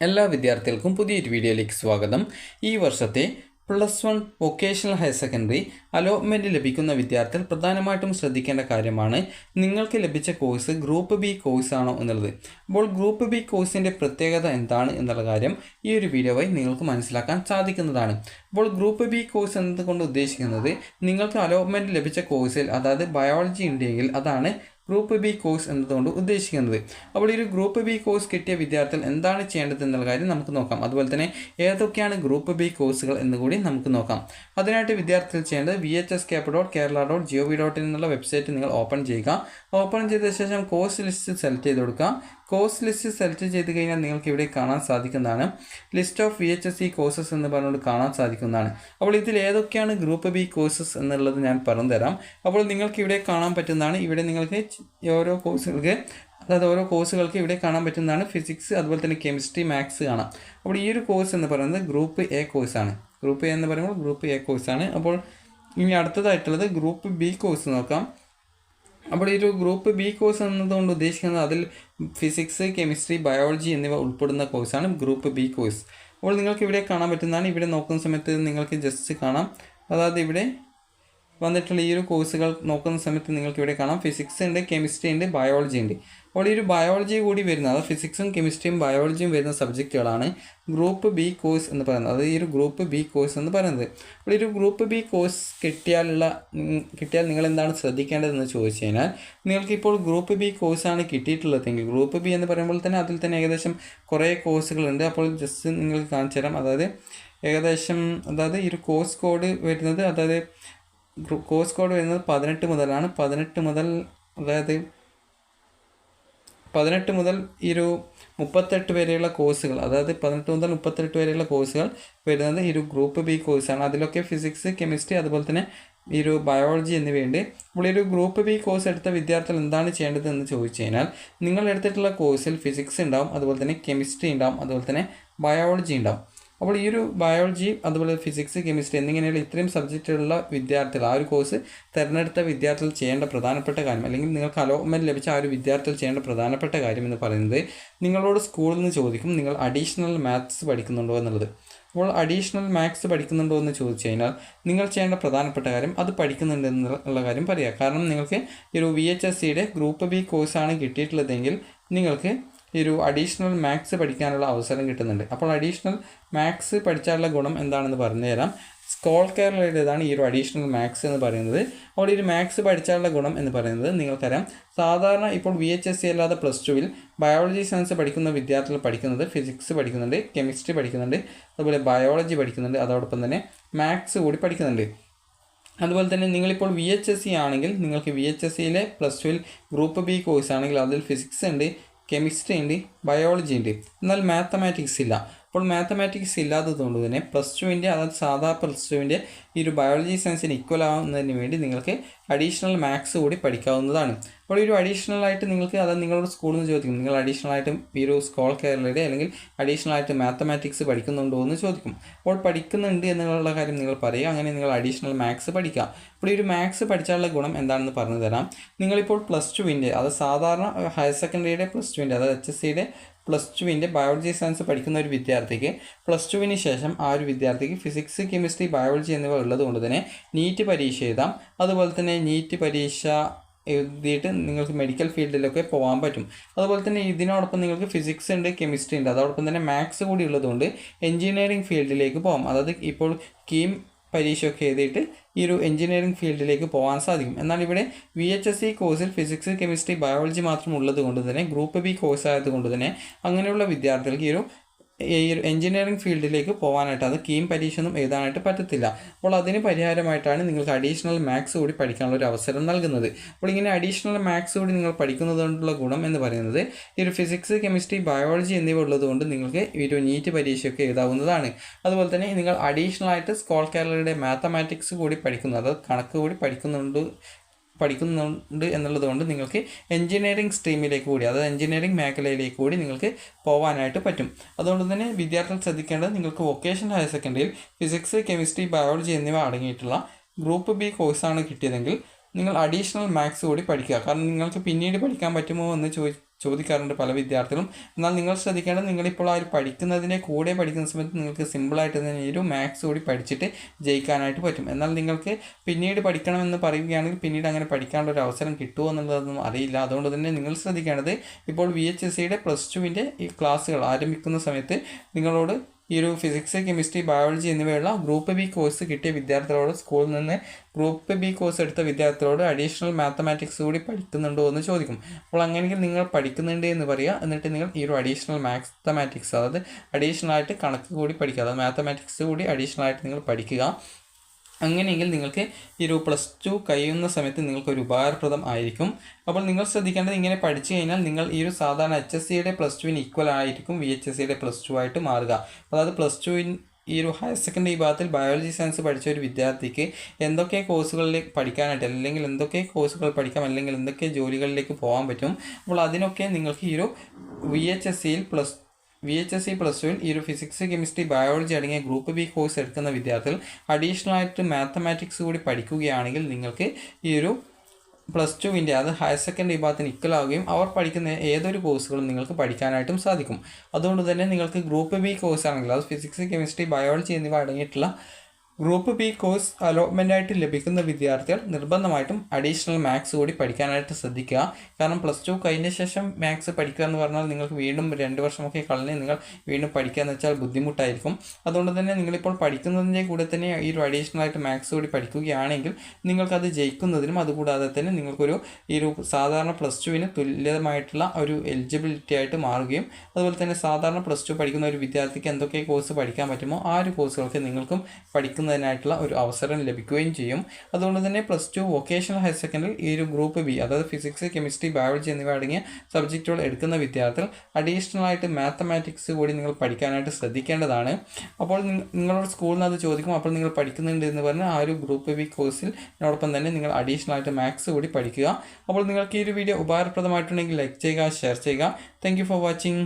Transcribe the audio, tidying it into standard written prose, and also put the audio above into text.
എല്ലാ വിദ്യാർത്ഥികൾക്കും പുതിയൊരു വീഡിയോയിലേക്ക് സ്വാഗതം. ഈ വർഷത്തെ +1 വൊക്കേഷണൽ ഹയർ സെക്കൻഡറി അലോട്ട്മെൻറ്റ് ലഭിക്കുന്ന വിദ്യാർത്ഥികൾ പ്രധാനമായിട്ടും ശ്രദ്ധിക്കേണ്ട കാര്യമാണ് നിങ്ങൾക്ക് ലഭിച്ച കോഴ്സ് ഗ്രൂപ്പ് ബി കോഴ്സാണോ എന്നുള്ളത്. അപ്പോൾ ഗ്രൂപ്പ് ബി കോഴ്സിൻ്റെ പ്രത്യേകത എന്താണ് എന്നുള്ള കാര്യം ഈ ഒരു വീഡിയോ വഴി നിങ്ങൾക്ക് മനസ്സിലാക്കാൻ സാധിക്കുന്നതാണ്. അപ്പോൾ ഗ്രൂപ്പ് ബി കോഴ്സ് എന്നതുകൊണ്ട് ഉദ്ദേശിക്കുന്നത് നിങ്ങൾക്ക് അലോട്ട്മെൻറ്റ് ലഭിച്ച കോഴ്സിൽ, അതായത് ബയോളജി ഉണ്ടെങ്കിൽ അതാണ് ഗ്രൂപ്പ് ബി കോഴ്സ് എന്നതുകൊണ്ട് ഉദ്ദേശിക്കുന്നത്. അപ്പോൾ ഈ ഒരു ഗ്രൂപ്പ് ബി കോഴ്സ് കിട്ടിയ വിദ്യാർത്ഥികൾ എന്താണ് ചെയ്യേണ്ടത് എന്നുള്ള കാര്യം നമുക്ക് നോക്കാം. അതുപോലെ തന്നെ ഏതൊക്കെയാണ് ഗ്രൂപ്പ് ബി കോഴ്സുകൾ എന്ന് കൂടി നമുക്ക് നോക്കാം. അതിനായിട്ട് വിദ്യാർത്ഥികൾ ചെയ്യേണ്ടത് vhscap.kerala.gov.in എന്നുള്ള വെബ്സൈറ്റ് നിങ്ങൾ ഓപ്പൺ ചെയ്യുക. ഓപ്പൺ ചെയ്ത ശേഷം കോഴ്സ് ലിസ്റ്റ് സെലക്ട് ചെയ്ത് കൊടുക്കുക. കോഴ്സ് ലിസ്റ്റ് സെലക്ട് ചെയ്ത് കഴിഞ്ഞാൽ നിങ്ങൾക്ക് ഇവിടെ കാണാൻ സാധിക്കുന്നതാണ് ലിസ്റ്റ് ഓഫ് VHSC കോഴ്സസ് എന്ന് പറഞ്ഞുകൊണ്ട് കാണാൻ സാധിക്കുന്നതാണ്. അപ്പോൾ ഇതിൽ ഏതൊക്കെയാണ് ഗ്രൂപ്പ് ബി കോഴ്സസ് എന്നുള്ളത് ഞാൻ പറഞ്ഞു തരാം. അപ്പോൾ നിങ്ങൾക്ക് ഇവിടെ കാണാൻ പറ്റുന്നതാണ്. ഇവിടെ നിങ്ങൾക്ക് ഓരോ കോഴ്സുകൾക്ക് ഇവിടെ കാണാൻ പറ്റുന്നതാണ് ഫിസിക്സ്, അതുപോലെ തന്നെ കെമിസ്ട്രി, മാത്സ് കാണാം. അപ്പോൾ ഈ ഒരു കോഴ്സ് എന്ന് പറയുന്നത് ഗ്രൂപ്പ് എ കോഴ്സാണ്. ഗ്രൂപ്പ് എ എന്ന് പറയുമ്പോൾ ഗ്രൂപ്പ് എ കോഴ്സാണ്. അപ്പോൾ ഇനി അടുത്തതായിട്ടുള്ളത് ഗ്രൂപ്പ് ബി കോഴ്സ് നോക്കാം. അപ്പോൾ ഈ ഒരു ഗ്രൂപ്പ് ബി കോഴ്സ് എന്നതുകൊണ്ട് ഉദ്ദേശിക്കുന്നത് അതിൽ ഫിസിക്സ്, കെമിസ്ട്രി, ബയോളജി എന്നിവ ഉൾപ്പെടുന്ന കോഴ്സാണ് ഗ്രൂപ്പ് ബി കോഴ്സ്. അപ്പോൾ നിങ്ങൾക്ക് ഇവിടെ കാണാൻ പറ്റുന്നതാണ്. ഇവിടെ നോക്കുന്ന സമയത്ത് നിങ്ങൾക്ക് ജസ്റ്റ് കാണാം, അതായത് ഇവിടെ വന്നിട്ടുള്ള ഈ ഒരു കോഴ്സുകൾ നോക്കുന്ന സമയത്ത് നിങ്ങൾക്ക് ഇവിടെ കാണാം ഫിസിക്സ് ഉണ്ട്, കെമിസ്ട്രി ഉണ്ട്, ബയോളജി ഉണ്ട്. അപ്പോൾ ഈ ഒരു ബയോളജി കൂടി വരുന്നത്, അതായത് ഫിസിക്സും കെമിസ്ട്രിയും ബയോളജിയും വരുന്ന സബ്ജക്റ്റുകളാണ് ഗ്രൂപ്പ് ബി കോഴ്സ് എന്ന് പറയുന്നത്. അത് ഈ ഒരു ഗ്രൂപ്പ് ബി കോഴ്സ് എന്ന് പറയുന്നത്. അപ്പോൾ ഈ ഒരു ഗ്രൂപ്പ് ബി കോഴ്സ് കിട്ടിയാൽ നിങ്ങൾ എന്താണ് ശ്രദ്ധിക്കേണ്ടതെന്ന് ചോദിച്ചു കഴിഞ്ഞാൽ, നിങ്ങൾക്കിപ്പോൾ ഗ്രൂപ്പ് ബി കോഴ്സാണ് കിട്ടിയിട്ടുള്ളതെങ്കിൽ, ഗ്രൂപ്പ് ബി എന്ന് പറയുമ്പോൾ തന്നെ അതിൽ തന്നെ ഏകദേശം കുറേ കോഴ്സുകളുണ്ട്. അപ്പോൾ ജസ്റ്റ് നിങ്ങൾക്ക് കാണിച്ചു തരാം. അതായത് ഈ ഒരു കോഴ്സ് കോഡ് വരുന്നത്, കോഴ്സ് കോഡ് വരുന്നത് 18 മുതലാണ്. 18 മുതൽ ഈ ഒരു 38 വരെയുള്ള കോഴ്സുകൾ, അതായത് 18 മുതൽ 38 വരെയുള്ള കോഴ്സുകൾ വരുന്നത് ഈ ഒരു ഗ്രൂപ്പ് ബി കോഴ്സാണ്. അതിലൊക്കെ ഫിസിക്സ്, കെമിസ്ട്രി, അതുപോലെ തന്നെ ഈ ഒരു ബയോളജി എന്നിവയുണ്ട്. അപ്പോൾ ഈ ഒരു ഗ്രൂപ്പ് ബി കോഴ്സ് എടുത്ത വിദ്യാർത്ഥികൾ എന്താണ് ചെയ്യേണ്ടത് എന്ന് ചോദിച്ചു കഴിഞ്ഞാൽ, നിങ്ങൾ എടുത്തിട്ടുള്ള കോഴ്സിൽ ഫിസിക്സ് ഉണ്ടാവും, അതുപോലെ തന്നെ കെമിസ്ട്രി ഉണ്ടാവും, അതുപോലെ തന്നെ ബയോളജി ഉണ്ടാവും. അപ്പോൾ ഈ ഒരു ബയോളജി, അതുപോലെ ഫിസിക്സ്, കെമിസ്ട്രി എന്നിങ്ങനെയുള്ള ഇത്രയും സബ്ജക്റ്റുള്ള വിദ്യാർത്ഥികൾ, ആ ഒരു കോഴ്സ് തിരഞ്ഞെടുത്ത വിദ്യാർത്ഥികൾ ചെയ്യേണ്ട പ്രധാനപ്പെട്ട കാര്യം, അല്ലെങ്കിൽ നിങ്ങൾക്ക് അലോട്ട്മെൻറ്റ് ലഭിച്ച ആ ഒരു വിദ്യാർത്ഥികൾ ചെയ്യേണ്ട പ്രധാനപ്പെട്ട കാര്യം എന്ന് പറയുന്നത്, നിങ്ങളോട് സ്കൂളിൽ നിന്ന് ചോദിക്കും നിങ്ങൾ അഡീഷണൽ മാത്സ് പഠിക്കുന്നുണ്ടോ എന്നുള്ളത്. അപ്പോൾ അഡീഷണൽ മാത്സ് പഠിക്കുന്നുണ്ടോ എന്ന് ചോദിച്ചു കഴിഞ്ഞാൽ നിങ്ങൾ ചെയ്യേണ്ട പ്രധാനപ്പെട്ട കാര്യം അത് പഠിക്കുന്നുണ്ട് എന്നുള്ള കാര്യം പറയുക. കാരണം നിങ്ങൾക്ക് ഈ ഒരു VHSCയുടെ ഗ്രൂപ്പ് ബി കോഴ്സാണ് കിട്ടിയിട്ടുള്ളതെങ്കിൽ നിങ്ങൾക്ക് ഈ ഒരു അഡീഷണൽ മാത്സ് പഠിക്കാനുള്ള അവസരം കിട്ടുന്നുണ്ട്. അപ്പോൾ അഡീഷണൽ മാത്സ് പഠിച്ചാലുള്ള ഗുണം എന്താണെന്ന് പറഞ്ഞു തരാം. സ്കോൾ കേരളയുടേതാണ് ഈ ഒരു അഡീഷണൽ മാത്സ് എന്ന് പറയുന്നത്. അപ്പോൾ ഈ ഒരു മാത്സ് പഠിച്ചാലുള്ള ഗുണം എന്ന് പറയുന്നത് നിങ്ങൾക്കറിയാം, സാധാരണ ഇപ്പോൾ VHSC അല്ലാതെ +2-ൽ ബയോളജി സയൻസ് പഠിക്കുന്ന വിദ്യാർത്ഥികൾ പഠിക്കുന്നത് ഫിസിക്സ് പഠിക്കുന്നുണ്ട്, കെമിസ്ട്രി പഠിക്കുന്നുണ്ട്, അതുപോലെ ബയോളജി പഠിക്കുന്നുണ്ട്, അതോടൊപ്പം തന്നെ മാത്സ് കൂടി പഠിക്കുന്നുണ്ട്. അതുപോലെ തന്നെ നിങ്ങളിപ്പോൾ VHSC ആണെങ്കിൽ നിങ്ങൾക്ക് VHSCയിലെ +2-ൽ ഗ്രൂപ്പ് ബി കോഴ്സ് ആണെങ്കിൽ അതിൽ ഫിസിക്സ് ഉണ്ട്, കെമിസ്ട്രി ഉണ്ട്, ബയോളജി ഉണ്ട്, എന്നാൽ മാത്തമാറ്റിക്സ് ഇല്ല. അപ്പോൾ മാത്തമാറ്റിക്സ് ഇല്ലാത്തതുകൊണ്ട് തന്നെ +2-ൻ്റെ, അതായത് സാധാ +2-ൻ്റെ ഈ ഒരു ബയോളജി സയൻസിന് ഈക്വൽ ആവുന്നതിന് വേണ്ടി നിങ്ങൾക്ക് അഡീഷണൽ മാത്സ് കൂടി പഠിക്കാവുന്നതാണ്. അപ്പോൾ ഈ ഒരു അഡീഷണൽ ആയിട്ട് നിങ്ങൾക്ക്, അതായത് നിങ്ങളുടെ സ്കൂളിൽ നിന്ന് ചോദിക്കും നിങ്ങൾ അഡീഷണൽ ആയിട്ട് ഈ ഒരു സ്കോൾ കേരളയുടെ അല്ലെങ്കിൽ അഡീഷണൽ ആയിട്ട് മാത്തമാറ്റിക്സ് പഠിക്കുന്നുണ്ടോ എന്ന് ചോദിക്കും. അപ്പോൾ പഠിക്കുന്നുണ്ട് എന്നുള്ള കാര്യം നിങ്ങൾ പറയുക, അങ്ങനെ നിങ്ങൾ അഡീഷണൽ മാത്സ് പഠിക്കുക. അപ്പോൾ ഈ ഒരു മാത്സ് പഠിച്ചാലുള്ള ഗുണം എന്താണെന്ന് പറഞ്ഞു തരാം. നിങ്ങളിപ്പോൾ +2-ൻ്റെ, അത് സാധാരണ ഹയർ സെക്കൻഡറിയുടെ +2-ൻ്റെ, അതായത് HSCയുടെ +2-ൻ്റെ ബയോളജി സയൻസ് പഠിക്കുന്ന ഒരു വിദ്യാർത്ഥിക്ക് +2-ന് ശേഷം ആ ഒരു വിദ്യാർത്ഥിക്ക് ഫിസിക്സ്, കെമിസ്ട്രി, ബയോളജി എന്നിവ ഉള്ളത് കൊണ്ട് തന്നെ നീറ്റ് പരീക്ഷ എഴുതാം. അതുപോലെ തന്നെ നീറ്റ് പരീക്ഷ എഴുതിയിട്ട് നിങ്ങൾക്ക് മെഡിക്കൽ ഫീൽഡിലൊക്കെ പോകാൻ പറ്റും. അതുപോലെ തന്നെ ഇതിനോടൊപ്പം നിങ്ങൾക്ക് ഫിസിക്സ് ഉണ്ട്, കെമിസ്ട്രി ഉണ്ട്, അതോടൊപ്പം തന്നെ മാത്സ് കൂടി ഉള്ളതുകൊണ്ട് എൻജിനീയറിംഗ് ഫീൽഡിലേക്ക് പോകാം. അതായത് ഇപ്പോൾ കീം പരീക്ഷയൊക്കെ എഴുതിയിട്ട് ഈ ഒരു എൻജിനീയറിംഗ് ഫീൽഡിലേക്ക് പോകാൻ സാധിക്കും. എന്നാൽ ഇവിടെ VHSC കോഴ്സിൽ ഫിസിക്സ്, കെമിസ്ട്രി, ബയോളജി മാത്രം ഉള്ളത് കൊണ്ട് തന്നെ, ഗ്രൂപ്പ് ബി കോഴ്സ് ആയതുകൊണ്ട് തന്നെ അങ്ങനെയുള്ള വിദ്യാർത്ഥികൾക്ക് ഈ ഒരു എൻജിനീയറിംഗ് ഫീൽഡിലേക്ക് പോകാനായിട്ട്, അത് കീം പരീക്ഷ ഒന്നും എഴുതാനായിട്ട് പറ്റത്തില്ല. അപ്പോൾ അതിന് പരിഹാരമായിട്ടാണ് നിങ്ങൾക്ക് അഡീഷണൽ മാത്സ് കൂടി പഠിക്കാനുള്ള ഒരു അവസരം നൽകുന്നത്. അപ്പോൾ ഇങ്ങനെ അഡീഷണൽ മാത്സ് കൂടി നിങ്ങൾ പഠിക്കുന്നത് കൊണ്ടുള്ള ഗുണം എന്ന് പറയുന്നത്, ഈ ഒരു ഫിസിക്സ്, കെമിസ്ട്രി, ബയോളജി എന്നിവ ഉള്ളതുകൊണ്ട് നിങ്ങൾക്ക് ഈ ഒരു നീറ്റ് പരീക്ഷയൊക്കെ എഴുതാവുന്നതാണ്. അതുപോലെ തന്നെ നിങ്ങൾ അഡീഷണൽ ആയിട്ട് സ്കോൾ കേരളയുടെ മാത്തമാറ്റിക്സ് കൂടി പഠിക്കുന്നത്, അതായത് കണക്ക് കൂടി പഠിക്കുന്നുണ്ട് എന്നുള്ളത് കൊണ്ട് നിങ്ങൾക്ക് എൻജിനീയറിംഗ് സ്ട്രീമിലേക്ക് കൂടി, അതായത് എൻജിനീയറിംഗ് മേഖലയിലേക്ക് കൂടി നിങ്ങൾക്ക് പോകാനായിട്ട് പറ്റും. അതുകൊണ്ട് തന്നെ വിദ്യാർത്ഥികൾ ശ്രദ്ധിക്കേണ്ടത്, നിങ്ങൾക്ക് വൊക്കേഷണൽ ഹയർ സെക്കൻഡറിയിൽ ഫിസിക്സ്, കെമിസ്ട്രി, ബയോളജി എന്നിവ അടങ്ങിയിട്ടുള്ള ഗ്രൂപ്പ് ബി കോഴ്സാണ് കിട്ടിയതെങ്കിൽ നിങ്ങൾ അഡീഷണൽ മാത്സ് കൂടി പഠിക്കുക. കാരണം നിങ്ങൾക്ക് പിന്നീട് പഠിക്കാൻ പറ്റുമോ എന്ന് ചോദിക്കാറുണ്ട് പല വിദ്യാർത്ഥികളും. എന്നാൽ നിങ്ങൾ ശ്രദ്ധിക്കേണ്ടത് നിങ്ങളിപ്പോൾ ആ ഒരു പഠിക്കുന്നതിൻ്റെ കൂടെ പഠിക്കുന്ന സമയത്ത് നിങ്ങൾക്ക് സിമ്പിളായിട്ട് തന്നെ ഒരു മാത്സ് കൂടി പഠിച്ചിട്ട് ജയിക്കാനായിട്ട് പറ്റും. എന്നാൽ നിങ്ങൾക്ക് പിന്നീട് പഠിക്കണമെന്ന് പറയുകയാണെങ്കിൽ പിന്നീട് അങ്ങനെ പഠിക്കാനുള്ള ഒരു അവസരം കിട്ടുമോ എന്നുള്ളതൊന്നും അറിയില്ല. അതുകൊണ്ട് തന്നെ നിങ്ങൾ ശ്രദ്ധിക്കേണ്ടത് ഇപ്പോൾ VHSCയുടെ +2വിൻ്റെ ഈ ക്ലാസ്സുകൾ ആരംഭിക്കുന്ന സമയത്ത് നിങ്ങളോട് ഈ ഒരു ഫിസിക്സ്, കെമിസ്ട്രി, ബയോളജി എന്നിവയുള്ള ഗ്രൂപ്പ് ബി കോഴ്സ് കിട്ടിയ വിദ്യാർത്ഥികളോട് സ്കൂളിൽ നിന്ന് ഗ്രൂപ്പ് ബി കോഴ്സ് എടുത്ത വിദ്യാർത്ഥികളോട് അഡീഷണൽ മാത്തമാറ്റിക്സ് കൂടി പഠിക്കുന്നുണ്ടോ എന്ന് ചോദിക്കും. അപ്പോൾ അങ്ങനെയെങ്കിൽ നിങ്ങൾ പഠിക്കുന്നുണ്ട് എന്ന് പറയുക. എന്നിട്ട് നിങ്ങൾ ഈ ഒരു അഡീഷണൽ മാത്തമാറ്റിക്സ്, അതായത് അഡീഷണൽ ആയിട്ട് കണക്ക് കൂടി പഠിക്കുക, അതായത് മാത്തമാറ്റിക്സ് കൂടി അഡീഷണൽ ആയിട്ട് നിങ്ങൾ പഠിക്കുക. അങ്ങനെയെങ്കിൽ നിങ്ങൾക്ക് ഈ ഒരു +2 കഴിയുന്ന സമയത്ത് നിങ്ങൾക്കൊരു ഉപകാരപ്രദം ആയിരിക്കും. അപ്പോൾ നിങ്ങൾ ശ്രദ്ധിക്കേണ്ടത് ഇങ്ങനെ പഠിച്ചു കഴിഞ്ഞാൽ നിങ്ങൾ ഈ ഒരു സാധാരണ HSCയുടെ +2വിന് ഈക്വൽ ആയിരിക്കും VHSCയുടെ +2 ആയിട്ട് മാറുക. അതായത് +2 ഈ ഒരു ഹയർ സെക്കൻഡറി വിഭാഗത്തിൽ ബയോളജി സയൻസ് പഠിച്ച ഒരു വിദ്യാർത്ഥിക്ക് എന്തൊക്കെ കോഴ്സുകളിലേക്ക് പഠിക്കാനായിട്ട്, അല്ലെങ്കിൽ എന്തൊക്കെ കോഴ്സുകൾ പഠിക്കാം, അല്ലെങ്കിൽ എന്തൊക്കെ ജോലികളിലേക്ക് പോകാൻ പറ്റും, അപ്പോൾ അതിനൊക്കെ നിങ്ങൾക്ക് ഈ ഒരു VHSC +2വിൽ ഈ ഒരു ഫിസിക്സ്, കെമിസ്ട്രി, ബയോളജി അടങ്ങിയ ഗ്രൂപ്പ് ബി കോഴ്സ് എടുക്കുന്ന വിദ്യാർത്ഥികൾ അഡീഷണൽ ആയിട്ട് മാത്തമാറ്റിക്സ് കൂടി പഠിക്കുകയാണെങ്കിൽ നിങ്ങൾക്ക് ഈ ഒരു +2വിൻ്റെ അത് ഹയർ സെക്കൻഡറി വിഭാഗത്തിന് ഇക്വലാവുകയും അവർ പഠിക്കുന്ന ഏതൊരു കോഴ്സുകളും നിങ്ങൾക്ക് പഠിക്കാനായിട്ടും സാധിക്കും. അതുകൊണ്ട് തന്നെ നിങ്ങൾക്ക് ഗ്രൂപ്പ് ബി കോഴ്സ് ആണെങ്കിൽ അത് ഫിസിക്സ്, കെമിസ്ട്രി, ബയോളജി എന്നിവ അടങ്ങിയിട്ടുള്ള ഗ്രൂപ്പ് ബി കോഴ്സ് അലോട്ട്മെൻറ്റായിട്ട് ലഭിക്കുന്ന വിദ്യാർത്ഥികൾ നിർബന്ധമായിട്ടും അഡീഷണൽ മാത്സ് കൂടി പഠിക്കാനായിട്ട് ശ്രദ്ധിക്കുക. കാരണം +2 കഴിഞ്ഞ ശേഷം മാത്സ് പഠിക്കുക എന്ന് പറഞ്ഞാൽ നിങ്ങൾക്ക് വീണ്ടും 2 വർഷമൊക്കെ കളഞ്ഞ് നിങ്ങൾ വീണ്ടും പഠിക്കുക എന്ന് വെച്ചാൽ ബുദ്ധിമുട്ടായിരിക്കും. അതുകൊണ്ട് തന്നെ നിങ്ങളിപ്പോൾ പഠിക്കുന്നതിൻ്റെ കൂടെ തന്നെ ഈ ഒരു അഡീഷണൽ ആയിട്ട് മാത്സ് കൂടി പഠിക്കുകയാണെങ്കിൽ നിങ്ങൾക്കത് ജയിക്കുന്നതിനും അതുകൂടാതെ തന്നെ നിങ്ങൾക്കൊരു ഈ ഒരു സാധാരണ +2വിന് തുല്യമായിട്ടുള്ള ഒരു എലിജിബിലിറ്റി ആയിട്ട് മാറുകയും അതുപോലെ തന്നെ സാധാരണ +2 പഠിക്കുന്ന ഒരു വിദ്യാർത്ഥിക്ക് എന്തൊക്കെ കോഴ്സ് പഠിക്കാൻ പറ്റുമോ ആ ഒരു കോഴ്സുകൾക്ക് നിങ്ങൾക്കും പഠിക്കുന്നതിനായിട്ടുള്ള ഒരു അവസരം ലഭിക്കുകയും ചെയ്യും. അതുകൊണ്ട് തന്നെ +2 വൊക്കേഷണൽ ഹയർ സെക്കൻഡറിയിൽ ഈ ഒരു ഗ്രൂപ്പ് ബി, അതായത് ഫിസിക്സ്, കെമിസ്ട്രി, ബയോളജി എന്നിവ അടങ്ങിയ സബ്ജക്റ്റുകൾ എടുക്കുന്ന വിദ്യാർത്ഥികൾ അഡീഷണൽ ആയിട്ട് മാത്തമാറ്റിക്സ് കൂടി നിങ്ങൾ പഠിക്കാനായിട്ട് ശ്രദ്ധിക്കേണ്ടതാണ്. അപ്പോൾ നിങ്ങളോട് സ്കൂളിൽ നിന്ന് അത് ചോദിക്കും, അപ്പോൾ നിങ്ങൾ പഠിക്കുന്നുണ്ട് എന്ന് പറഞ്ഞാൽ ആ ഒരു ഗ്രൂപ്പ് ബി കോഴ്സിനോടൊപ്പം തന്നെ നിങ്ങൾ അഡീഷണൽ ആയിട്ട് മാത്സ് കൂടി പഠിക്കുക. അപ്പോൾ നിങ്ങൾക്ക് ഈ ഒരു വീഡിയോ ഉപകാരപ്രദമായിട്ടുണ്ടെങ്കിൽ ലൈക്ക് ചെയ്യുക, ഷെയർ ചെയ്യുക. Thank you for watching.